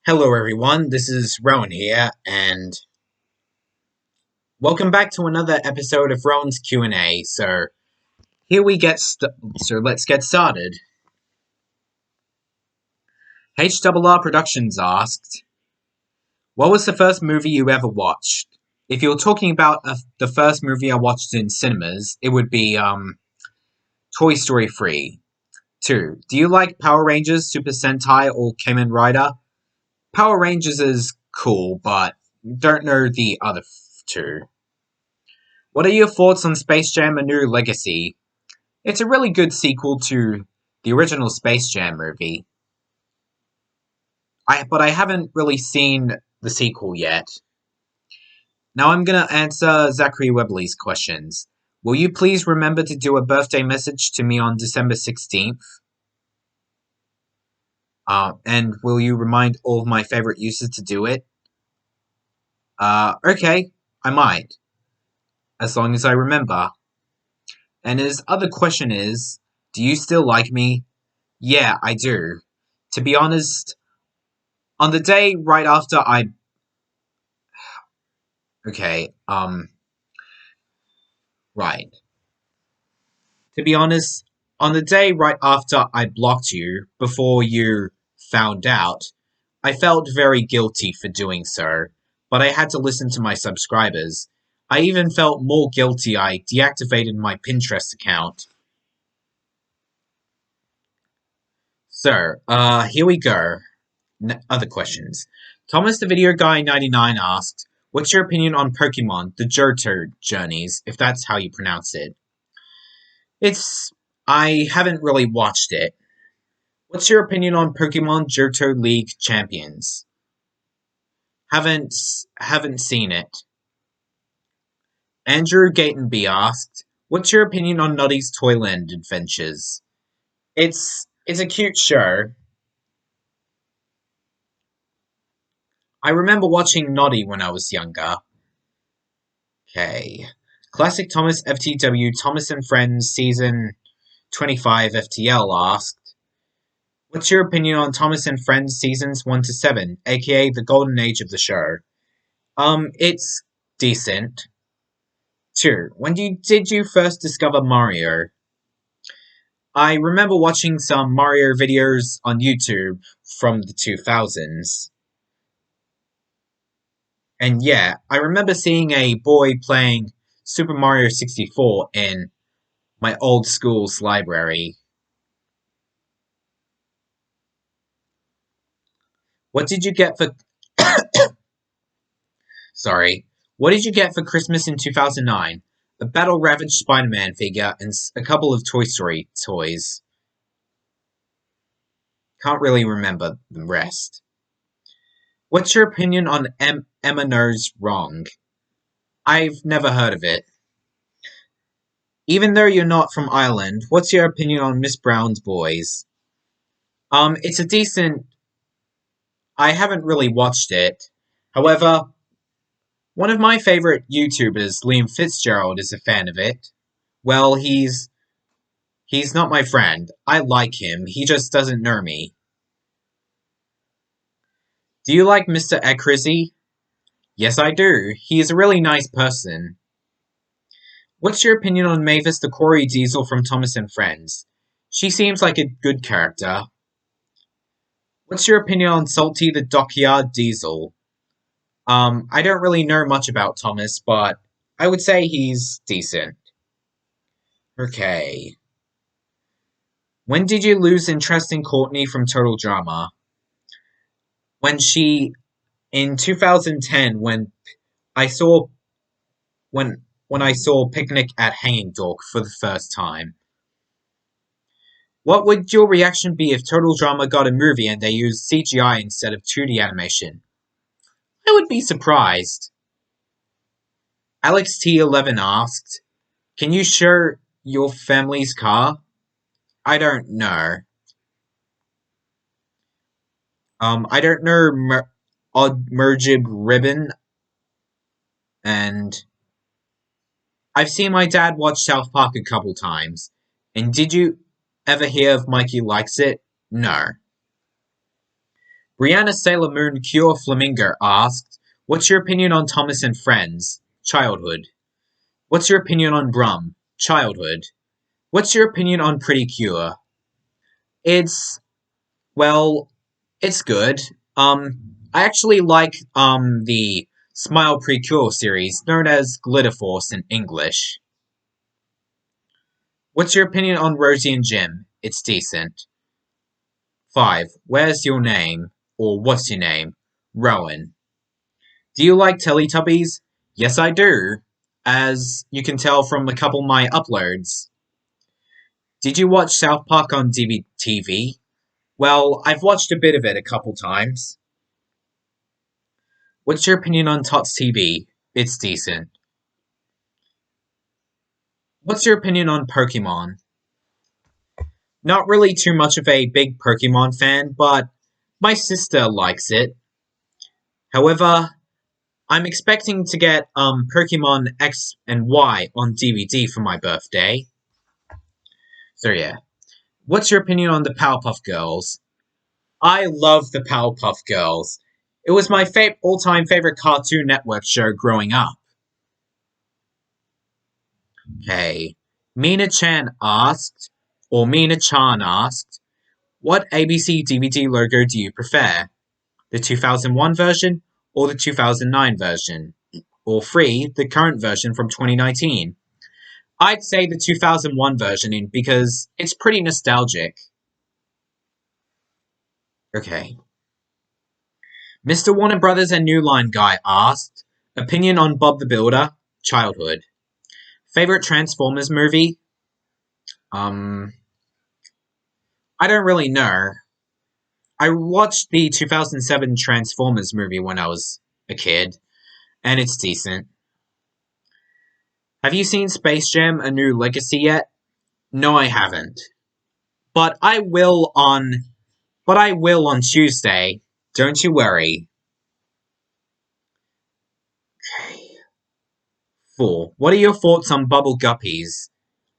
Hello everyone, this is Rohan here, and welcome back to another episode of Rohan's Q&A. Let's get started. HRR Productions asked, what was the first movie you ever watched? If you're talking about the first movie I watched in cinemas, it would be Toy Story 3. 2. Do you like Power Rangers, Super Sentai, or Kamen Rider? Power Rangers is cool, but don't know the other two. What are your thoughts on Space Jam: A New Legacy? It's a really good sequel to the original Space Jam movie. But I haven't really seen the sequel yet. Now I'm gonna answer Zachary Webley's questions. Will you please remember to do a birthday message to me on December 16th? And will you remind all of my favorite users to do it? Okay, I might. As long as I remember. And his other question is, do you still like me? Yeah, I do. To be honest, on the day right after I... Okay, right. To be honest, on the day right after I blocked you, before you found out, I felt very guilty for doing so, but I had to listen to my subscribers. I even felt more guilty I deactivated my Pinterest account. Here we go. Other questions. Thomas the Video Guy 99 asked, what's your opinion on Pokemon, the Johto journeys, if that's how you pronounce it? I haven't really watched it. What's your opinion on Pokemon Johto League Champions? Haven't seen it. Andrew Gatenby asked, what's your opinion on Noddy's Toyland Adventures? It's a cute show. I remember watching Noddy when I was younger. Okay. Classic Thomas FTW Thomas and Friends Season 25 FTL asked, what's your opinion on Thomas and Friends Seasons 1 to 7, aka the golden age of the show? It's decent. 2. Did you first discover Mario? I remember watching some Mario videos on YouTube from the 2000s. And yeah, I remember seeing a boy playing Super Mario 64 in my old school's library. What did you get for Sorry. What did you get for Christmas in 2009? A Battle Ravaged Spider-Man figure and a couple of Toy Story toys. Can't really remember the rest. What's your opinion on Emma Knows Wrong? I've never heard of it. Even though you're not from Ireland, what's your opinion on Miss Brown's Boys? It's a decent... I haven't really watched it. However, one of my favorite YouTubers, Liam Fitzgerald, is a fan of it. Well, he's not my friend. I like him. He just doesn't know me. Do you like Mr. Ekrizi? Yes, I do. He is a really nice person. What's your opinion on Mavis the Corey Diesel from Thomas and Friends? She seems like a good character. What's your opinion on Salty the Dockyard Diesel? I don't really know much about Thomas, but I would say he's decent. Okay. When did you lose interest in Courtney from Total Drama? In 2010, I saw when I saw Picnic at Hanging Dog for the first time. What would your reaction be if Total Drama got a movie and they used CGI instead of 2D animation? I would be surprised. Alex T11 asked, can you share your family's car? I don't know. I don't know Odd Merjib Ribbon, and I've seen my dad watch South Park a couple times. And did you ever hear of Mikey Likes It? No. Brianna Sailor Moon Cure Flamingo asked, "What's your opinion on Thomas and Friends? Childhood. What's your opinion on Brum? Childhood. What's your opinion on Pretty Cure?" It's, well, it's good. I actually like, the Smile Precure series, known as Glitter Force in English. What's your opinion on Rosie and Jim? It's decent. 5. Where's your name? Or what's your name? Rowan. Do you like Teletubbies? Yes, I do. As you can tell from a couple of my uploads. Did you watch South Park on TV? Well, I've watched a bit of it a couple times. What's your opinion on Tots TV? It's decent. What's your opinion on Pokemon? Not really too much of a big Pokemon fan, but my sister likes it. However, I'm expecting to get Pokemon X and Y on DVD for my birthday. So yeah. What's your opinion on the Powerpuff Girls? I love the Powerpuff Girls. It was my all-time favorite Cartoon Network show growing up. Okay. Mina-chan asked, "What ABC DVD logo do you prefer? The 2001 version or the 2009 version? Or 3, the current version from 2019? I'd say the 2001 version because it's pretty nostalgic." Okay. Mr. Warner Brothers and New Line Guy asked, "Opinion on Bob the Builder? Childhood. Favorite Transformers movie? I don't really know. I watched the 2007 Transformers movie when I was a kid, and it's decent. Have you seen Space Jam: A New Legacy yet? No, I haven't. But I will on Tuesday. Don't you worry. 4. What are your thoughts on Bubble Guppies?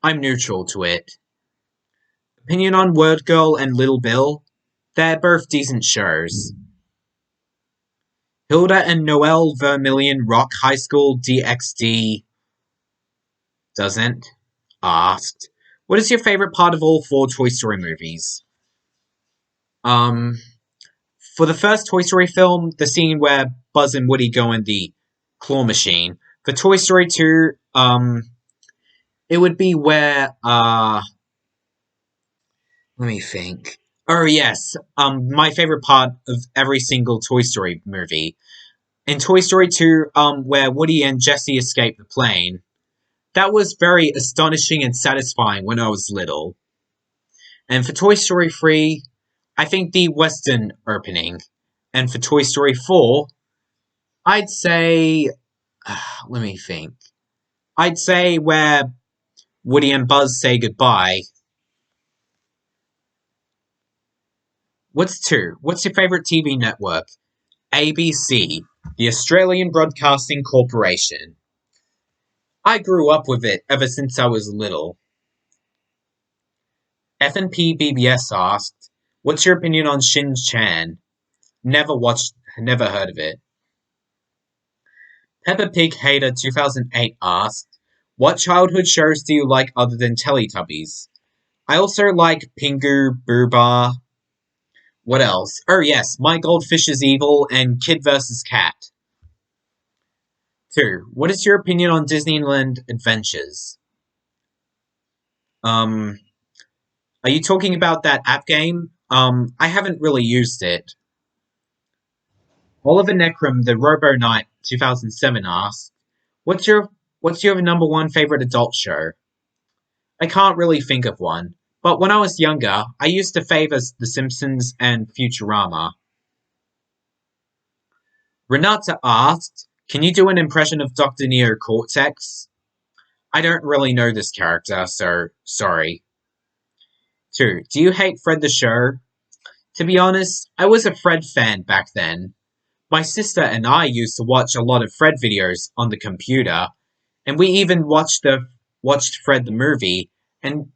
I'm neutral to it. Opinion on Word Girl and Little Bill? They're both decent shows. Hilda and Noel Vermillion Rock High School DxD doesn't. Asked, "What is your favorite part of all 4 Toy Story movies?" For the first Toy Story film, the scene where Buzz and Woody go in the claw machine. For Toy Story 2, it would be where, let me think. Oh yes, my favorite part of every single Toy Story movie. In Toy Story 2, where Woody and Jessie escape the plane. That was very astonishing and satisfying when I was little. And for Toy Story 3, I think the Western opening. And for Toy Story 4, I'd say, let me think. I'd say where Woody and Buzz say goodbye. What's 2? What's your favorite TV network? ABC, the Australian Broadcasting Corporation. I grew up with it ever since I was little. F&P BBS asked, "What's your opinion on Shin-Chan?" Never heard of it. Peppa Pig Hater 2008 asked, "What childhood shows do you like other than Teletubbies?" I also like Pingu, Booba. What else? Oh yes, My Goldfish is Evil and Kid vs. Cat. 2. What is your opinion on Disneyland Adventures? Are you talking about that app game? I haven't really used it. Oliver Necrum, the Robo Knight 2007 asked, What's your number 1 favorite adult show?" I can't really think of one, but when I was younger, I used to favor The Simpsons and Futurama. Renata asked, "Can you do an impression of Dr. Neo Cortex?" I don't really know this character, so sorry. 2. Do you hate Fred the Show? To be honest, I was a Fred fan back then. My sister and I used to watch a lot of Fred videos on the computer, and we even watched Fred the movie, and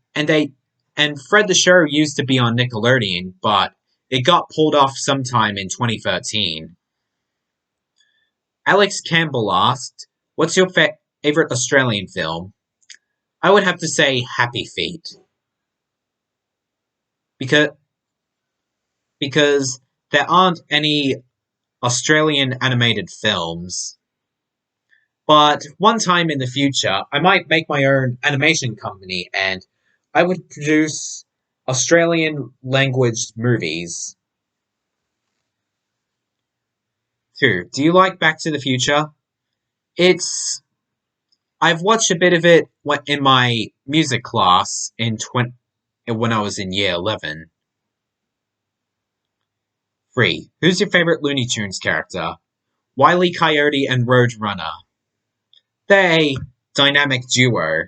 Fred the Show used to be on Nickelodeon, but it got pulled off sometime in 2013. Alex Campbell asked, "What's your favorite Australian film?" I would have to say Happy Feet because because there aren't any Australian animated films. But one time in the future, I might make my own animation company and I would produce Australian language movies too. Do you like Back to the Future? It's I've watched a bit of it in my music class when I was in year 11. 3. Who's your favorite Looney Tunes character? Wile E. Coyote and Roadrunner. They're a dynamic duo.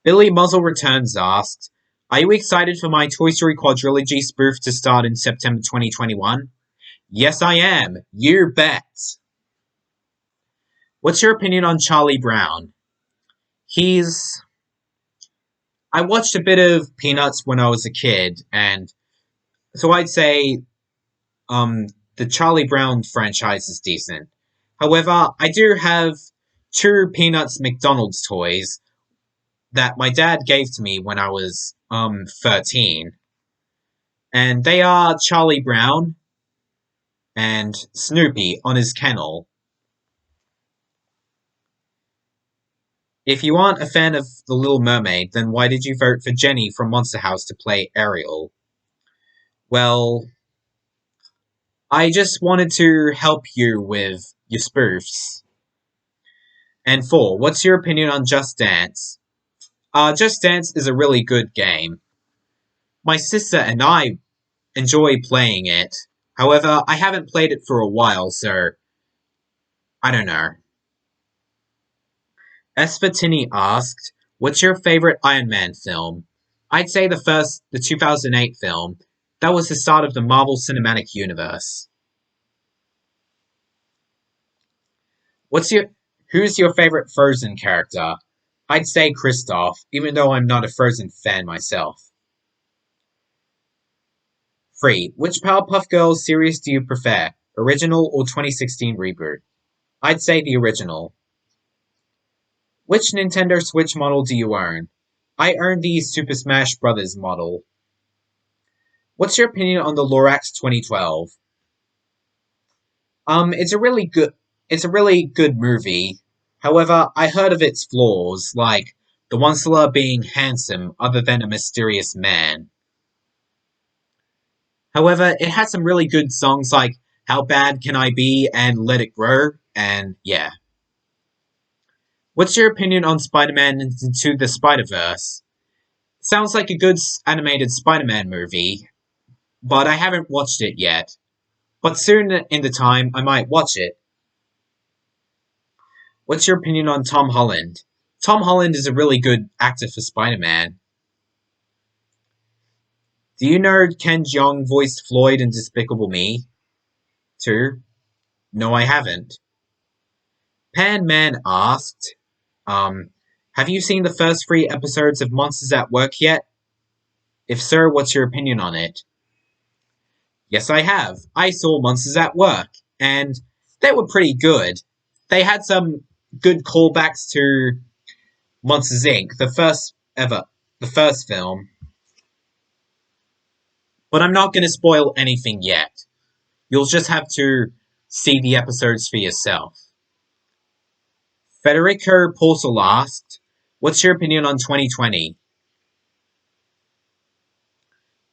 Billy Muzzle Returns asked, "Are you excited for my Toy Story quadrilogy spoof to start in September 2021? Yes, I am. You bet. What's your opinion on Charlie Brown? He's. I watched a bit of Peanuts when I was a kid, and so I'd say um, the Charlie Brown franchise is decent. However, I do have two Peanuts McDonald's toys that my dad gave to me when I was 13. And they are Charlie Brown and Snoopy on his kennel. If you aren't a fan of The Little Mermaid, then why did you vote for Jenny from Monster House to play Ariel? Well, I just wanted to help you with your spoofs. And 4. What's your opinion on Just Dance? Just Dance is a really good game. My sister and I enjoy playing it. However, I haven't played it for a while, so I don't know. Esfatini asked, "What's your favorite Iron Man film?" I'd say the 2008 film. That was the start of the Marvel Cinematic Universe. What's your Who's your favorite Frozen character? I'd say Kristoff, even though I'm not a Frozen fan myself. 3. Which Powerpuff Girls series do you prefer? Original or 2016 reboot? I'd say the original. Which Nintendo Switch model do you own? I own the Super Smash Bros. Model. What's your opinion on the Lorax 2012? It's a really good movie. However, I heard of its flaws, like the Onceler being handsome other than a mysterious man. However, it had some really good songs like How Bad Can I Be and Let It Grow, and yeah. What's your opinion on Spider-Man Into the Spider-Verse? Sounds like a good animated Spider-Man movie, but I haven't watched it yet. But soon in the time, I might watch it. What's your opinion on Tom Holland? Tom Holland is a really good actor for Spider-Man. Do you know Ken Jeong voiced Floyd in Despicable Me? Too? No, I haven't. Pan Man asked, have you seen the first 3 episodes of Monsters at Work yet? If so, what's your opinion on it? Yes, I have. I saw Monsters at Work, and they were pretty good. They had some good callbacks to Monsters Inc., the first film. But I'm not going to spoil anything yet. You'll just have to see the episodes for yourself. Federico Portal asked, "What's your opinion on 2020?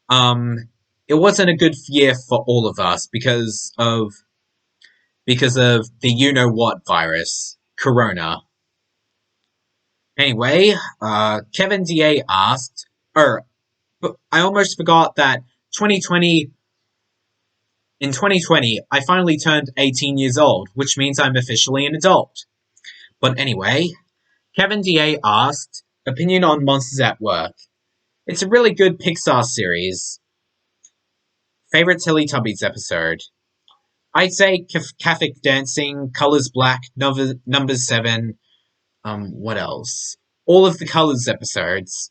Um, it wasn't a good year for all of us because of the you know what virus, Corona. Anyway, Kevin DA asked, but I almost forgot that 2020 in 2020 I finally turned 18 years old, which means I'm officially an adult. But anyway, Kevin DA asked, opinion on Monsters at Work. It's a really good Pixar series. Favorite Teletubbies episode? I'd say Catholic Dancing, Colors Black, Number 7, what else? All of the Colors episodes.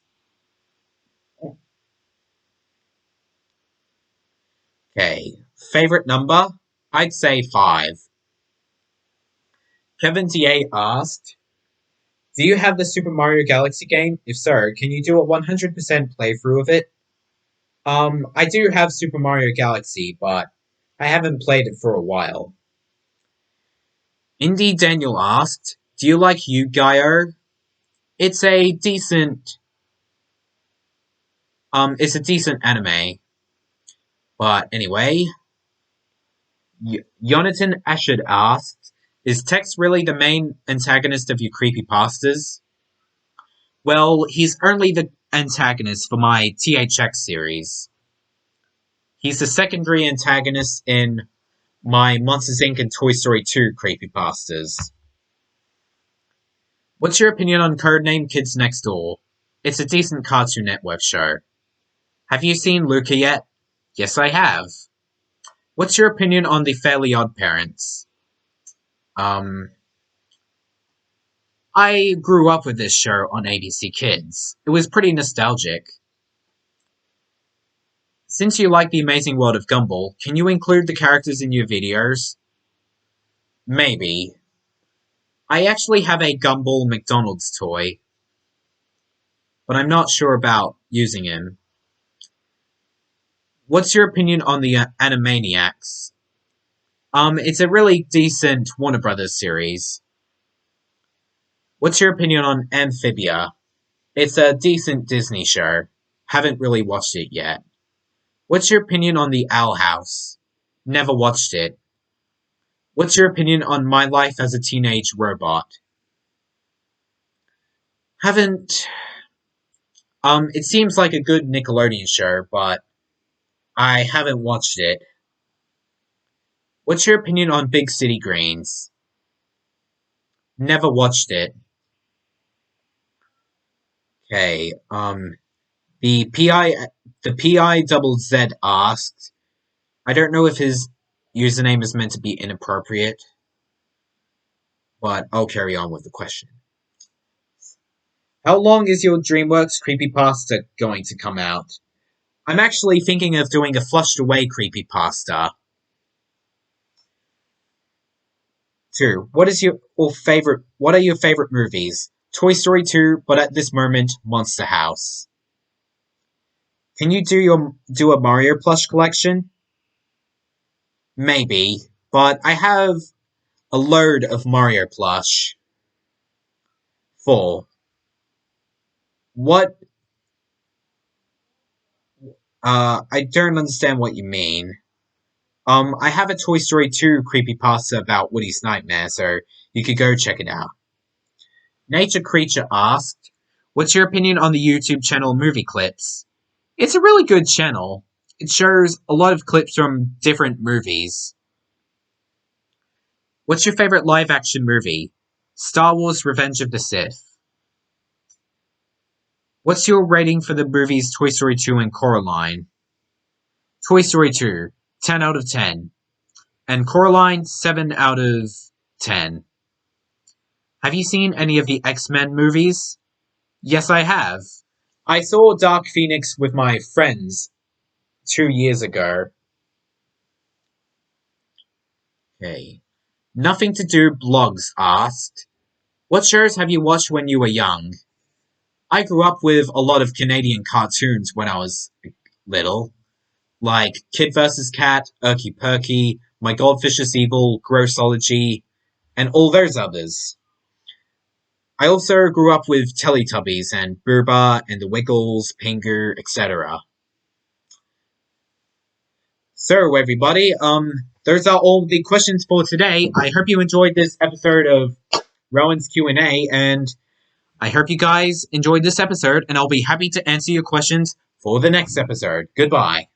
Okay. Favorite number? I'd say 5. Kevin TA asked, do you have the Super Mario Galaxy game? If so, can you do a 100% playthrough of it? I do have Super Mario Galaxy, but I haven't played it for a while. Indie Daniel asked, do you like Yu-Gi-Oh? It's a decent anime. But anyway, Jonathan Ashard asked, is Tex really the main antagonist of your creepypastas? Well, he's only the antagonist for my THX series. He's the secondary antagonist in my Monsters Inc. and Toy Story 2 creepypastas. What's your opinion on Codename Kids Next Door? It's a decent Cartoon Network show. Have you seen Luca yet? Yes, I have. What's your opinion on the Fairly Odd Parents? I grew up with this show on ABC Kids. It was pretty nostalgic. Since you like The Amazing World of Gumball, can you include the characters in your videos? Maybe. I actually have a Gumball McDonald's toy, but I'm not sure about using him. What's your opinion on the Animaniacs? It's a really decent Warner Brothers series. What's your opinion on Amphibia? It's a decent Disney show. Haven't really watched it yet. What's your opinion on the Owl House? Never watched it. What's your opinion on My Life as a Teenage Robot? Haven't. It seems like a good Nickelodeon show, but I haven't watched it. What's your opinion on Big City Greens? Never watched it. Okay, the PI double Z asked, I don't know if his username is meant to be inappropriate, but I'll carry on with the question. How long is your DreamWorks creepypasta going to come out? I'm actually thinking of doing a flushed away creepypasta. 2. What are your favorite movies? Toy Story 2, but at this moment, Monster House. Can you do a Mario plush collection? Maybe, but I have a load of Mario plush. 4. What? I don't understand what you mean. I have a Toy Story 2 creepypasta about Woody's Nightmare, so you could go check it out. Nature Creature asked, what's your opinion on the YouTube channel Movie Clips? It's a really good channel. It shows a lot of clips from different movies. What's your favorite live action movie? Star Wars Revenge of the Sith. What's your rating for the movies Toy Story 2 and Coraline? Toy Story 2, 10 out of 10. And Coraline, 7 out of 10. Have you seen any of the X-Men movies? Yes, I have. I saw Dark Phoenix with my friends 2 years ago. Okay. Nothing to Do Blogs asked, what shows have you watched when you were young? I grew up with a lot of Canadian cartoons when I was little, like Kid vs. Cat, Erky Perky, My Goldfish is Evil, Grossology, and all those others. I also grew up with Teletubbies and Burba and the Wiggles, Pingu, etc. So everybody, those are all the questions for today. I hope you enjoyed this episode of Rowan's Q&A, and I hope you guys enjoyed this episode, and I'll be happy to answer your questions for the next episode. Goodbye.